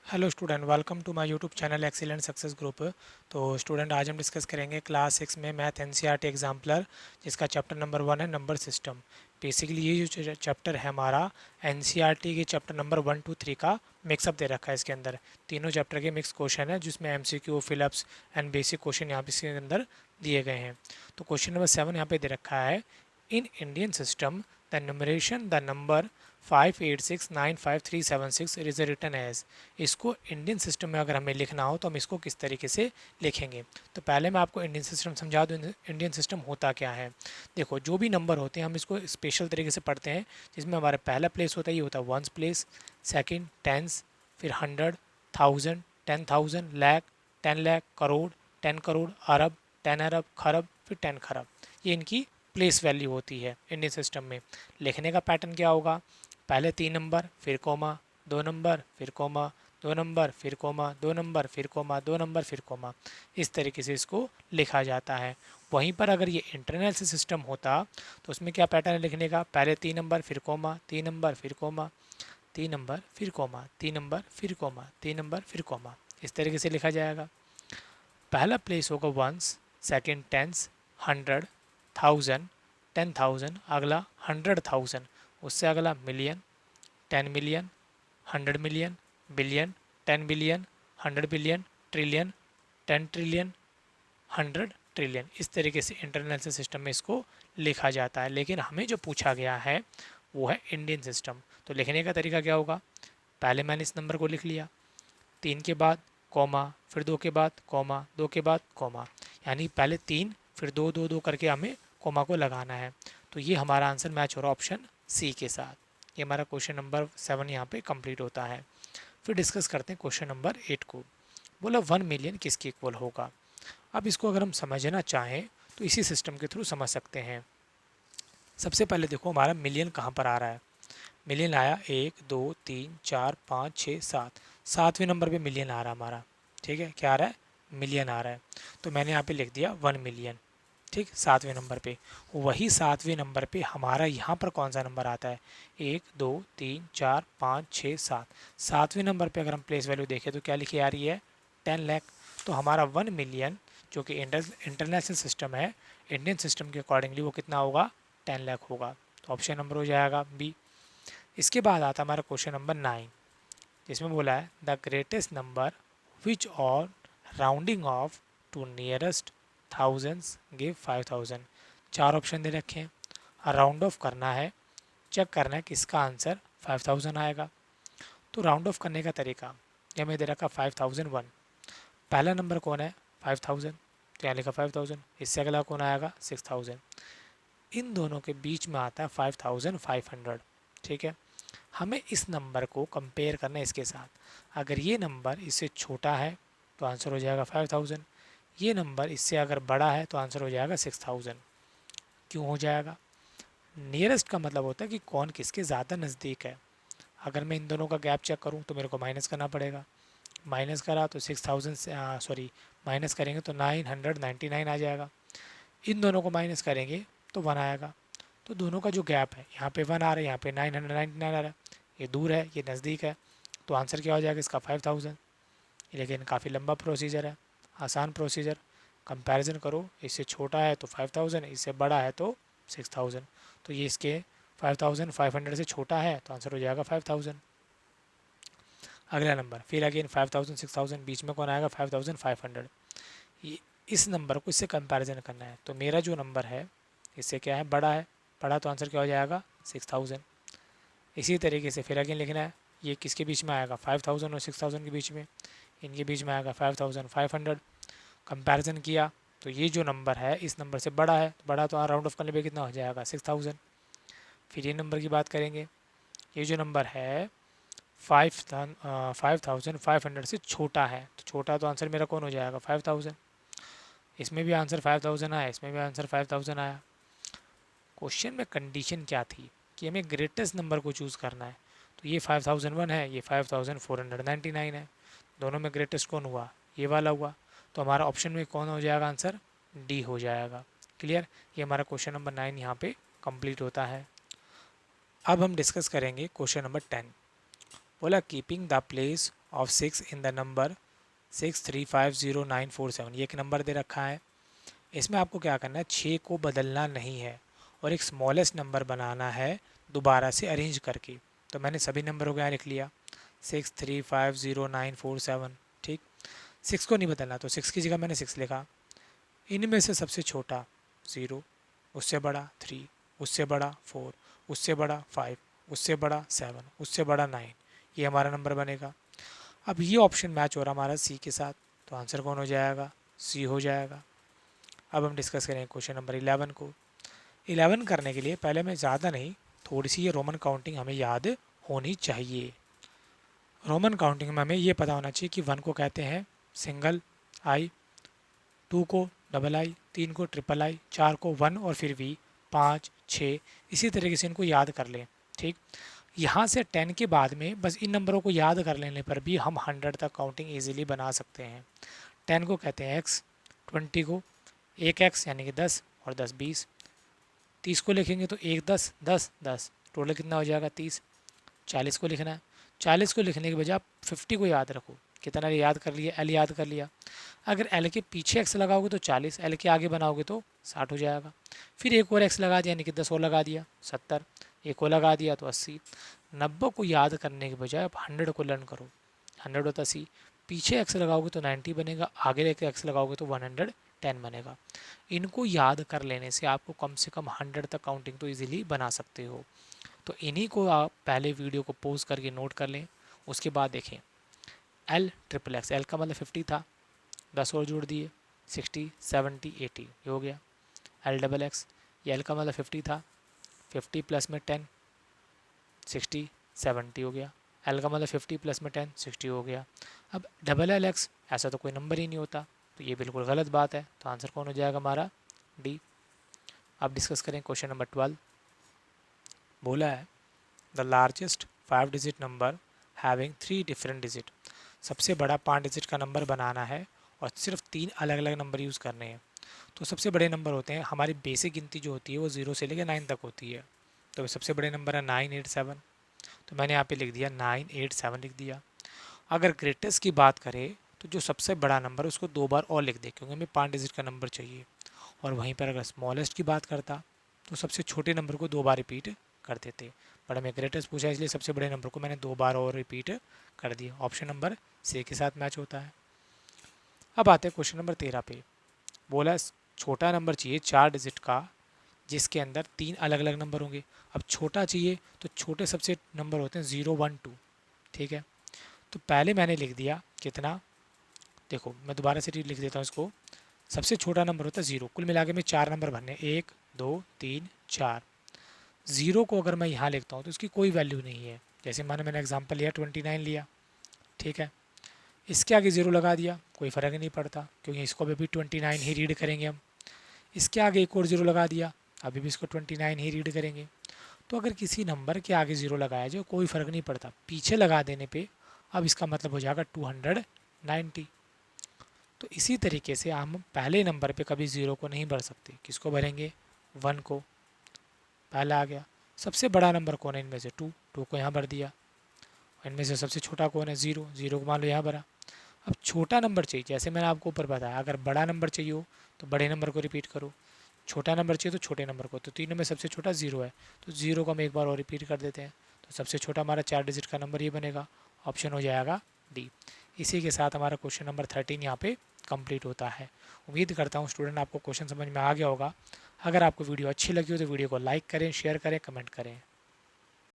Hello student, welcome to my YouTube channel Excellent Success Group. तो student, आज हम discuss करेंगे क्लास 6 में मैथ एनसीईआरटी एग्जाम्पलर, जिसका चैप्टर नंबर 1 है नंबर सिस्टम। बेसिकली ये जो चैप्टर है हमारा एनसीईआरटी के चैप्टर नंबर 1 2 3 का मिक्सअप दे रखा है। इसके अंदर तीनों चैप्टर के मिक्स क्वेश्चन है, जिसमें MCQ, fill-ups and basic question यहाँ पे इसके अंदर दिए गए हैं। तो क्वेश्चन नंबर 7 यहाँ पे दे रखा है, in Indian system the numeration the number 5869536 is written as. इसको इंडियन सिस्टम में अगर हमें लिखना हो तो हम इसको किस तरीके से लिखेंगे। तो पहले मैं आपको इंडियन सिस्टम समझा दूँ, इंडियन सिस्टम होता क्या है। देखो, जो भी नंबर होते हैं हम इसको स्पेशल तरीके से पढ़ते हैं, जिसमें हमारा पहला प्लेस होता है, ये होता है वंस प्लेस, सेकंड टेंस, फिर 100, 1000, 10,000, लाख, 10 लाख, करोड़, 10 करोड़, अरब, 10 अरब, खरब, फिर 10 खरब। ये इनकी प्लेस वैल्यू होती है इंडियन सिस्टम में। लिखने का पैटर्न क्या होगा, पहले 3 नंबर, फिर कोमा, 2 नंबर, फिर कोमा, 2 नंबर, फिर कोमा, 2 नंबर, फिर कोमा, 2 नंबर, फिर कोमा। इस तरीके से इसको लिखा जाता है। वहीं पर अगर ये इंटरनल से सिस्टम होता तो उसमें क्या पैटर्न है लिखने का, पहले 3 नंबर, फिर कोमा, 3 नंबर, फिर कोमा, 3 नंबर, फिर कोमा, 3 नंबर, फिर कोमा, 3 नंबर, फिर कोमा। इस तरीके से लिखा जाएगा। पहला प्लेस होगा वंस, सेकेंड टेंस, 100, 1000, 10,000, अगला 100,000, उससे अगला million, 10 million, 100 million, billion, 10 billion, 100 billion, trillion, 10 trillion, 100 trillion. इस तरीके से इंटरनेशनल सिस्टम में इसको लिखा जाता है। लेकिन हमें जो पूछा गया है वो है इंडियन सिस्टम। तो लिखने का तरीका क्या होगा, पहले मैंने इस नंबर को लिख लिया, 3 के बाद कॉमा, फिर 2 के बाद कॉमा, 2 के बाद कॉमा, यानी पहले 3 फिर 2 2 2 करके हमें कॉमा को लगाना है। तो ये हमारा आंसर मैच हो रहा ऑप्शन सी के साथ। ये हमारा क्वेश्चन नंबर 7 यहाँ पे कंप्लीट होता है। फिर डिस्कस करते हैं क्वेश्चन नंबर 8 को। बोला 1 मिलियन किसके इक्वल होगा। अब इसको अगर हम समझना चाहें तो इसी सिस्टम के थ्रू समझ सकते हैं। सबसे पहले देखो हमारा मिलियन कहाँ पर आ रहा है। मिलियन आया 1 2 3 4 5 6 7, सातवें नंबर पे मिलियन आ रहा है हमारा। ठीक है, क्या आ रहा है, मिलियन आ रहा है। तो मैंने यहाँ पे लिख दिया 1 मिलियन। ठीक, सातवें नंबर पे। वही सातवें नंबर पे हमारा यहाँ पर कौन सा नंबर आता है, 1 2 3 4 5 6 7। सातवें नंबर पे अगर हम प्लेस वैल्यू देखें तो क्या लिखी आ रही है, 10 लाख। तो हमारा 1 मिलियन जो कि इंटरनेशनल सिस्टम है, इंडियन सिस्टम के अकॉर्डिंगली वो कितना होगा, 10 लाख होगा। तो ऑप्शन नंबर हो जाएगा बी। इसके बाद आता हमारा क्वेश्चन नंबर 9, जिसमें बोला है the greatest number which or rounding off to nearest thousands give 5000। चार ऑप्शन दे रखे हैं, राउंड ऑफ करना है, चेक करना है किसका आंसर 5000 आएगा। तो राउंड ऑफ करने का तरीका, यह मैं दे रखा 5001। पहला नंबर कौन है, 5000, तो यहाँ लिखा 5000। इससे अगला कौन आएगा, 6000। इन दोनों के बीच में आता है 5500। ठीक है, हमें इस नंबर को कंपेयर करना है इसके साथ। अगर ये नंबर इससे छोटा है तो आंसर हो जाएगा 5000। ये नंबर इससे अगर बड़ा है तो आंसर हो जाएगा 6000। क्यों हो जाएगा, नियरेस्ट का मतलब होता है कि कौन किसके ज़्यादा नज़दीक है। अगर मैं इन दोनों का गैप चेक करूँ तो मेरे को माइनस करना पड़ेगा। माइनस करा तो 6000 से सॉरी, माइनस करेंगे तो 999 आ जाएगा। इन दोनों को माइनस करेंगे तो 1 आएगा। तो दोनों का जो गैप है, यहाँ पे 1 आ रहा है, यहाँ पे 999 आ रहा है। ये दूर है, ये नज़दीक है। तो आंसर क्या हो जाएगा इसका, 5000। लेकिन काफ़ी लंबा प्रोसीजर है, आसान प्रोसीजर। कंपैरिजन करो, इससे छोटा है तो 5000, इससे बड़ा है तो 6000। तो ये इसके 5500 से छोटा है, तो आंसर हो जाएगा 5000। अगला नंबर, फिर अगेन 5000 6000, बीच में कौन आएगा, 5500। ये इस नंबर को इससे कंपैरिजन करना है। तो मेरा जो नंबर है इससे क्या है, बड़ा है, बड़ा, तो आंसर क्या हो जाएगा 6000। इसी तरीके से फिर अगेन लिखना है, ये किसके बीच में आएगा, 5000 और 6000 के बीच में, इनके बीच में आएगा 5500। कंपैरिजन किया तो ये जो नंबर है इस नंबर से बड़ा है, बड़ा तो राउंड ऑफ करने पे कितना हो जाएगा, 6000। फिर ये नंबर की बात करेंगे, ये जो नंबर है 5500 से छोटा है, तो छोटा तो आंसर मेरा कौन हो जाएगा, 5000। इसमें भी आंसर 5000 आया, इसमें भी आंसर 5000 आया। क्वेश्चन में कंडीशन क्या थी कि हमें ग्रेटेस्ट नंबर को चूज़ करना है। तो ये 5001 है, ये 5499 है। दोनों में ग्रेटेस्ट कौन हुआ, ये वाला हुआ। तो हमारा ऑप्शन में कौन हो जाएगा आंसर, डी हो जाएगा। क्लियर, ये हमारा क्वेश्चन नंबर 9 यहाँ पे कंप्लीट होता है। अब हम डिस्कस करेंगे क्वेश्चन नंबर 10। बोला keeping the place of 6 in the number 6350947, ये एक नंबर दे रखा है। इसमें आपको क्या करना है, 6 को बदलना नहीं है और एक स्मॉलेस्ट नंबर बनाना है दोबारा से अरेंज करके। तो मैंने सभी नंबरों को यहाँ लिख लिया 6350947, ठीक। 6 को नहीं बदलना तो 6 की जगह मैंने 6 लिखा। इनमें से सबसे छोटा 0, उससे बड़ा 3, उससे बड़ा 4, उससे बड़ा 5, उससे बड़ा 7, उससे बड़ा 9, ये हमारा नंबर बनेगा। अब ये ऑप्शन मैच हो रहा हमारा सी के साथ, तो आंसर कौन हो जाएगा, सी हो जाएगा। अब हम डिस्कस करेंगे क्वेश्चन नंबर 11 को। 11 करने के लिए पहले मैं ज़्यादा नहीं, थोड़ी सी ये रोमन काउंटिंग हमें याद होनी चाहिए। रोमन काउंटिंग में हमें ये पता होना चाहिए कि 1 को कहते हैं सिंगल आई, 2 को डबल आई, 3 को ट्रिपल आई, 4 को 1 और फिर वी, 5, 6, इसी तरीके से इनको याद कर लें, ठीक। यहाँ से 10 के बाद में बस इन नंबरों को याद कर लेने पर भी हम 100 तक काउंटिंग ईजिली बना सकते हैं। 10 को कहते हैं एक्स, 20 को 1x यानी कि 10 और 10 20, 30 को लिखेंगे तो 1 10 10 10, टोटल कितना हो जाएगा 30। 40 को लिखना है, 40 को लिखने के बजाय आप 50 को याद रखो। कितना याद कर लिया, एल याद कर लिया। अगर एल के पीछे एक्स लगाओगे तो 40, एल के आगे बनाओगे तो 60 हो जाएगा। फिर एक और एक्स लगा दिया यानी कि 10 और लगा दिया 70, एक और लगा दिया तो 80। 90 को याद करने के बजाय आप 100 को लर्न करो। 100 होता 80, पीछे एक्स लगाओगे तो 90 बनेगा, आगे लेके एक्स लगाओगे तो 110 बनेगा। इनको याद कर लेने से आपको कम से कम 100 तक काउंटिंग तो ईजिली बना सकते हो। तो इन्हीं को आप पहले वीडियो को पॉज करके नोट कर लें। उसके बाद देखें एल ट्रिपल एक्स, एल का मतलब 50 था, 10 और जोड़ दिए 60 70 80, ये हो गया। एल डबल एक्स, ये एल का मतलब 50 था, 50 प्लस में 10 60 70 हो गया। एल का मतलब 50 प्लस में 10 60 हो गया। अब डबल एल एक्स, ऐसा तो कोई नंबर ही नहीं होता, तो ये बिल्कुल गलत बात है। तो आंसर कौन हो जाएगा हमारा, डी। अब डिस्कस करें क्वेश्चन नंबर 12। बोला है the largest 5 digit number having 3 different digit, सबसे बड़ा 5 डिजिट का नंबर बनाना है और सिर्फ 3 अलग अलग नंबर यूज़ करने हैं। तो सबसे बड़े नंबर होते हैं, हमारी बेसिक गिनती जो होती है वो 0 से लेकर 9 तक होती है। तो सबसे बड़े नंबर है 987, तो मैंने यहाँ पे लिख दिया 987 लिख दिया। अगर ग्रेटेस्ट की बात करें तो जो सबसे बड़ा नंबर उसको 2 बार और लिख दे, क्योंकि हमें 5 डिजिट का नंबर चाहिए। और वहीं पर अगर स्मॉलेस्ट की बात करता तो सबसे छोटे नंबर को 2 बार रिपीट कर देते, बट हमें ग्रेटेस्ट पूछा इसलिए सबसे बड़े नंबर को मैंने 2 बार और रिपीट कर दिया। ऑप्शन नंबर सी के साथ मैच होता है। अब आते हैं क्वेश्चन नंबर 13 पे। बोला छोटा नंबर चाहिए 4 डिजिट का जिसके अंदर 3 अलग अलग नंबर होंगे। अब छोटा चाहिए तो छोटे सबसे नंबर होते हैं 0 1 2, ठीक है। तो पहले मैंने लिख दिया कितना, देखो मैं दोबारा से लिख देता हूँ इसको। सबसे छोटा नंबर होता है 0, कुल मिला के में 4 नंबर भरने, 1 2 3 4। 0 को अगर मैं यहाँ लिखता हूँ तो इसकी कोई वैल्यू नहीं है। जैसे मैंने एग्जांपल लिया 29 लिया, ठीक है। इसके आगे 0 लगा दिया, कोई फ़र्क नहीं पड़ता क्योंकि इसको अभी 29 ही रीड करेंगे हम। इसके आगे एक और 0 लगा दिया, अभी भी इसको 29 ही रीड करेंगे। तो अगर किसी नंबर के आगे 0 लगाया जाए कोई फ़र्क नहीं पड़ता, पीछे लगा देने पे अब इसका मतलब हो जाएगा 290। तो इसी तरीके से हम पहले नंबर पे कभी 0 को नहीं भर सकते। किसको भरेंगे, 1 को। पहला आ गया। सबसे बड़ा नंबर कौन है इनमें से, 2 को यहाँ भर दिया। इनमें से सबसे छोटा कौन है, 0 को मान लो यहाँ भरा। अब छोटा नंबर चाहिए, जैसे मैंने आपको ऊपर बताया, अगर बड़ा नंबर चाहिए हो तो बड़े नंबर को रिपीट करो, छोटा नंबर चाहिए तो छोटे नंबर को। तो तीनों में सबसे छोटा 0 है, तो 0 को हम एक बार और रिपीट कर देते हैं। तो सबसे छोटा हमारा 4 डिजिट का नंबर ये बनेगा, ऑप्शन हो जाएगा डी। इसी के साथ हमारा क्वेश्चन नंबर 13 यहाँ पे कंप्लीट होता है। उम्मीद करता हूँ स्टूडेंट आपको क्वेश्चन समझ में आ गया होगा। अगर आपको वीडियो अच्छी लगी हो तो वीडियो को लाइक करें, शेयर करें, कमेंट करें।